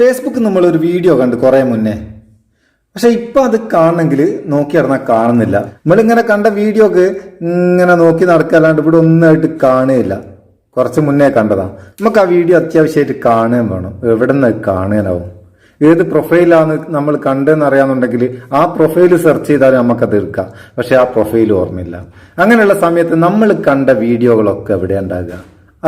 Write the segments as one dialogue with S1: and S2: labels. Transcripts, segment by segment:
S1: Facebook നമ്മളൊരു video കണ്ട് കുറേ മുന്നേ. പക്ഷെ ഇപ്പൊ അത് കാണണമെങ്കിൽ നോക്കി നടന്നാൽ കാണുന്നില്ല. നമ്മളിങ്ങനെ കണ്ട വീഡിയോക്ക് ഇങ്ങനെ നോക്കി നടക്കല്ലാണ്ട് ഇവിടെ ഒന്നായിട്ട് കാണുകയില്ല. കുറച്ച് മുന്നേ കണ്ടതാ. നമുക്ക് ആ വീഡിയോ അത്യാവശ്യമായിട്ട് കാണുകയും വേണം. എവിടെ നിന്ന് കാണാനാവും? ഏത് പ്രൊഫൈലാണ് നമ്മൾ കണ്ടെന്ന് അറിയാന്നുണ്ടെങ്കിൽ ആ പ്രൊഫൈൽ സെർച്ച് ചെയ്താൽ നമുക്കത് എടുക്കാം. പക്ഷെ ആ പ്രൊഫൈൽ ഓർമ്മയില്ല. അങ്ങനെയുള്ള സമയത്ത് നമ്മൾ കണ്ട വീഡിയോകളൊക്കെ എവിടെ ഉണ്ടാകുക?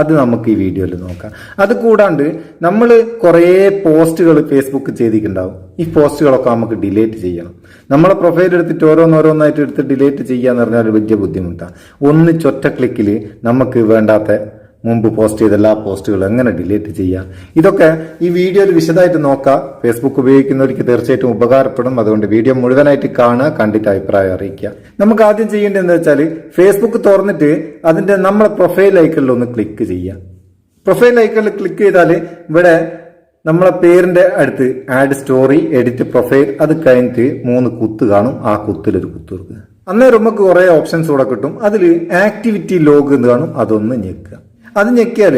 S1: അത് നമുക്ക് ഈ വീഡിയോയിൽ നോക്കാം. അത് കൂടാണ്ട് നമ്മൾ കുറേ പോസ്റ്റുകൾ ഫേസ്ബുക്ക് ചെയ്തിട്ടുണ്ടാവും. ഈ പോസ്റ്റുകളൊക്കെ നമുക്ക് ഡിലീറ്റ് ചെയ്യണം. നമ്മളെ പ്രൊഫൈൽ എടുത്തിട്ട് ഓരോന്നോരോന്നായിട്ട് എടുത്ത് ഡിലീറ്റ് ചെയ്യാന്ന് പറഞ്ഞാൽ വലിയ ബുദ്ധിമുട്ടാണ്. ഒറ്റ ക്ലിക്കിൽ നമുക്ക് വേണ്ടാത്ത മുമ്പ് പോസ്റ്റ് ചെയ്ത എല്ലാ പോസ്റ്റുകളും എങ്ങനെ ഡിലീറ്റ് ചെയ്യാം, ഇതൊക്കെ ഈ വീഡിയോയിൽ വിശദമായിട്ട് നോക്കാം. ഫേസ്ബുക്ക് ഉപയോഗിക്കുന്നവർക്ക് തീർച്ചയായിട്ടും ഉപകാരപ്പെടും. അതുകൊണ്ട് വീഡിയോ മുഴുവനായിട്ട് കാണുക, കണ്ടിട്ട് അഭിപ്രായം അറിയിക്കുക. നമുക്ക് ആദ്യം ചെയ്യേണ്ടത് എന്താ വെച്ചാൽ ഫേസ്ബുക്ക് തുറന്നിട്ട് അതിന്റെ നമ്മളെ പ്രൊഫൈൽ ഐക്കണിൽ ഒന്ന് ക്ലിക്ക് ചെയ്യാം. പ്രൊഫൈൽ ഐക്കണിൽ ക്ലിക്ക് ചെയ്താൽ ഇവിടെ നമ്മളെ പേരിന്റെ അടുത്ത് ആഡ് സ്റ്റോറി, എഡിറ്റ് പ്രൊഫൈൽ, അത് കഴിഞ്ഞിട്ട് 3 കുത്ത് കാണും. ആ കുത്തിലൊരു കുത്ത് കൊടുക്കുക. അന്നേരം നമുക്ക് കുറെ ഓപ്ഷൻസ് കൂടെ കിട്ടും. അതിൽ ആക്ടിവിറ്റി ലോഗ് എന്ന് കാണും, അതൊന്ന് ഞെക്കുക. അത് ഞെക്കിയാൽ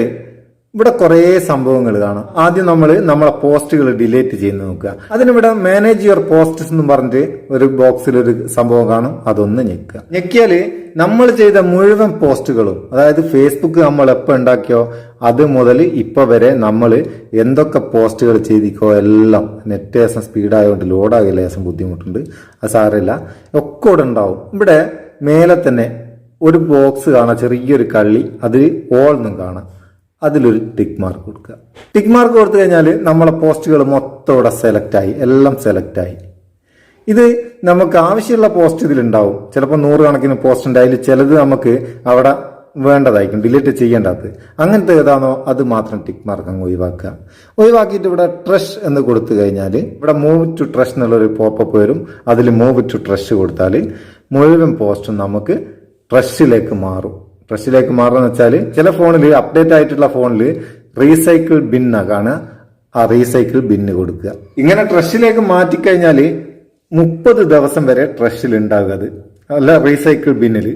S1: ഇവിടെ കുറേ സംഭവങ്ങൾ കാണാം. ആദ്യം നമ്മളെ പോസ്റ്റുകൾ ഡിലീറ്റ് ചെയ്ത് നോക്കുക. അതിനിവിടെ മാനേജ് യുവർ പോസ്റ്റ്സ് എന്ന് പറഞ്ഞിട്ട് ഒരു ബോക്സിൽ ഒരു സംഭവം കാണും, അതൊന്ന് ഞെക്കുക. ഞെക്കിയാല് നമ്മൾ ചെയ്ത മുഴുവൻ പോസ്റ്റുകളും, അതായത് ഫേസ്ബുക്ക് നമ്മൾ എപ്പോൾ ഉണ്ടാക്കിയോ അത് മുതൽ ഇപ്പൊ വരെ നമ്മൾ എന്തൊക്കെ പോസ്റ്റുകൾ ചെയ്തിക്കോ എല്ലാം നെറ്റ് ലേശം സ്പീഡായതുകൊണ്ട് ലോഡാകില്ല, ലേശം ബുദ്ധിമുട്ടുണ്ട്. അത് സാരമില്ല, ഒക്കെ ഇവിടെ ഉണ്ടാവും. ഇവിടെ മേലെ തന്നെ ഒരു ബോക്സ് കാണാം, ചെറിയൊരു കള്ളി, അതിൽ ഓൾ എന്നും കാണാം. അതിലൊരു ടിക്ക് മാർക്ക് കൊടുക്കുക. ടിക്ക് മാർക്ക് കൊടുത്തു കഴിഞ്ഞാൽ നമ്മളെ പോസ്റ്റുകൾ മൊത്തം ഇവിടെ സെലക്ട് ആയി, എല്ലാം സെലക്ട് ആയി. ഇത് നമുക്ക് ആവശ്യമുള്ള പോസ്റ്റ് ഇതിലുണ്ടാവും. ചിലപ്പോൾ 100 കണക്കിന് പോസ്റ്റ് ഉണ്ട്. അതിൽ ചിലത് നമുക്ക് അവിടെ വേണ്ടതായിരിക്കും, ഡിലീറ്റ് ചെയ്യേണ്ടത്. അങ്ങനത്തെ ഏതാണോ അത് മാത്രം ടിക്ക് മാർക്ക് അങ്ങ് ഒഴിവാക്കുക. ഒഴിവാക്കിയിട്ട് ഇവിടെ ട്രഷ് എന്ന് കൊടുത്തു കഴിഞ്ഞാൽ ഇവിടെ മൂവ് ടു ട്രഷ് എന്നുള്ളൊരു പോപ്പപ്പ് വരും. അതിൽ മൂവ് ടു ട്രഷ് കൊടുത്താൽ മുഴുവൻ പോസ്റ്റും നമുക്ക് ട്രഷിലേക്ക് മാറും. ട്രഷിലേക്ക് മാറുന്ന വെച്ചാൽ ചില ഫോണിൽ, അപ്ഡേറ്റ് ആയിട്ടുള്ള ഫോണിൽ റീസൈക്കിൾ ബിന്ന കാണുക, ആ റീസൈക്കിൾ ബിന്ന് കൊടുക്കുക. ഇങ്ങനെ ട്രഷിലേക്ക് മാറ്റിക്കഴിഞ്ഞാൽ 30 ദിവസം വരെ ട്രഷിൽ ഉണ്ടാവുക. അത് അല്ല, റീസൈക്കിൾ ബിന്നിൽ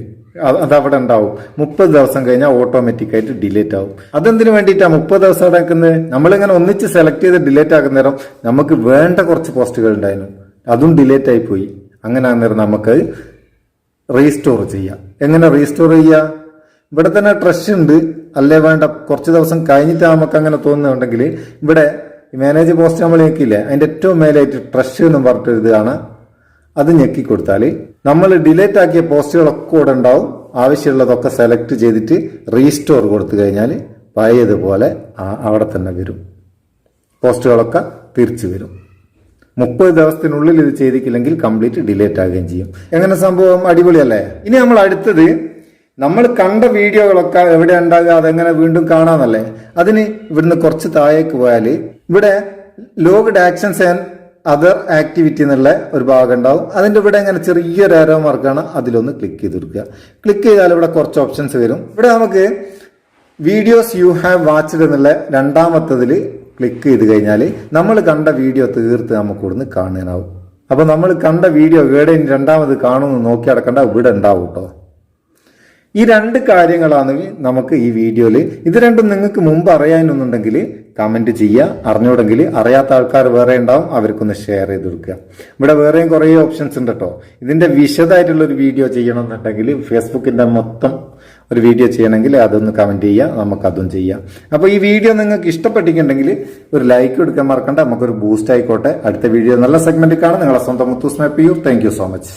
S1: അതവിടെ ഉണ്ടാവും. 30 ദിവസം കഴിഞ്ഞാൽ ഓട്ടോമാറ്റിക് ആയിട്ട് ഡിലീറ്റ് ആവും. അതെന്തിനു വേണ്ടിയിട്ടാണ് 30 ദിവസം അടക്കുന്നത്? നമ്മളിങ്ങനെ ഒന്നിച്ച് സെലക്ട് ചെയ്ത് ഡിലീറ്റ് ആക്കുന്ന നേരം നമുക്ക് വേണ്ട കുറച്ച് പോസ്റ്റുകൾ ഉണ്ടായിരുന്നു, അതും ഡിലീറ്റ് ആയി പോയി. അങ്ങനെ ആകുന്നേരം നമുക്ക് റീസ്റ്റോർ ചെയ്യാം. എങ്ങനെ റീസ്റ്റോർ ചെയ്യുക? ഇവിടെ തന്നെ ട്രഷ് ഉണ്ട്, അല്ലേ വേണ്ട കുറച്ച് ദിവസം കഴിഞ്ഞിട്ട് നമുക്ക് അങ്ങനെ തോന്നുന്നുണ്ടെങ്കിൽ ഇവിടെ മാനേജ് പോസ്റ്റ് നമ്മൾ ഞെക്കില്ലേ, അതിന്റെ ഏറ്റവും മേലായിട്ട് ട്രഷ് എന്ന് പറഞ്ഞിട്ട് ഇതാണ്, അത് ഞെക്കി കൊടുത്താൽ നമ്മൾ ഡിലീറ്റ് ആക്കിയ പോസ്റ്റുകളൊക്കെ ഇവിടെ ഉണ്ടാവും. ആവശ്യമുള്ളതൊക്കെ സെലക്ട് ചെയ്തിട്ട് റീസ്റ്റോർ കൊടുത്തു കഴിഞ്ഞാൽ പഴയതുപോലെ അവിടെ തന്നെ വരും, പോസ്റ്റുകളൊക്കെ തിരിച്ചു വരും. 30 ദിവസത്തിനുള്ളിൽ ഇത് ചെയ്തിട്ടില്ലെങ്കിൽ കംപ്ലീറ്റ് ഡിലീറ്റ് ആകുകയും ചെയ്യും. എങ്ങനെ സംഭവം? അടിപൊളിയല്ലേ? ഇനി നമ്മൾ അടുത്തത്, നമ്മൾ കണ്ട വീഡിയോകളൊക്കെ എവിടെ ഉണ്ടാകുക, അതെങ്ങനെ വീണ്ടും കാണാന്നല്ലേ? അതിന് ഇവിടുന്ന് കുറച്ച് താഴേക്ക് പോയാൽ ഇവിടെ logged actions and other activity എന്നുള്ള ഒരു ഭാഗം ഉണ്ടാവും. അതിന്റെ ഇവിടെ ഇങ്ങനെ ചെറിയൊരു ആരോ മാർക്കാണ്, അതിലൊന്ന് ക്ലിക്ക് ചെയ്ത് കൊടുക്കുക. ക്ലിക്ക് ചെയ്താൽ ഇവിടെ കുറച്ച് ഓപ്ഷൻസ് വരും. ഇവിടെ നമുക്ക് വീഡിയോസ് യു ഹാവ് വാച്ച്ഡ് എന്നുള്ള രണ്ടാമത്തതിൽ ക്ലിക്ക് ചെയ്ത് കഴിഞ്ഞാൽ നമ്മൾ കണ്ട വീഡിയോ തീർത്ത് നമുക്ക് ഇവിടുന്ന് കാണാനാവും. അപ്പൊ നമ്മൾ കണ്ട വീഡിയോ ഇവിടെ രണ്ടാമത് കാണുമെന്ന് നോക്കി അടക്കണ്ട, ഇവിടെ ഉണ്ടാവും കേട്ടോ. ഈ 2 കാര്യങ്ങളാണ് നമുക്ക് ഈ വീഡിയോയിൽ. ഇത് രണ്ടും നിങ്ങൾക്ക് മുമ്പ് അറിയാനുണ്ടെങ്കിൽ കമന്റ് ചെയ്യുക. അറിഞ്ഞൂടെങ്കിൽ അറിയാത്ത ആൾക്കാർ വേറെ ഉണ്ടാവും, അവർക്കൊന്ന് ഷെയർ ചെയ്ത് കൊടുക്കുക. ഇവിടെ വേറെയും കുറേ ഓപ്ഷൻസ് ഉണ്ട് കേട്ടോ. ഇതിന്റെ വിശദമായിട്ടുള്ള ഒരു വീഡിയോ ചെയ്യണമെന്നുണ്ടെങ്കിൽ, ഫേസ്ബുക്കിന്റെ മൊത്തം ഒരു വീഡിയോ ചെയ്യണമെങ്കിൽ അതൊന്ന് കമന്റ് ചെയ്യുക, നമുക്കതും ചെയ്യാം. അപ്പൊ ഈ വീഡിയോ നിങ്ങൾക്ക് ഇഷ്ടപ്പെട്ടിട്ടുണ്ടെങ്കിൽ ഒരു ലൈക്ക് കൊടുക്കാൻ മറക്കണ്ട. നമുക്കൊരു ബൂസ്റ്റ് ആയിക്കോട്ടെ. അടുത്ത വീഡിയോ നല്ല സെഗ്മെന്റ് കാണാം. നിങ്ങളെ സ്വന്തം Muthus Meppayur. Thank you so much.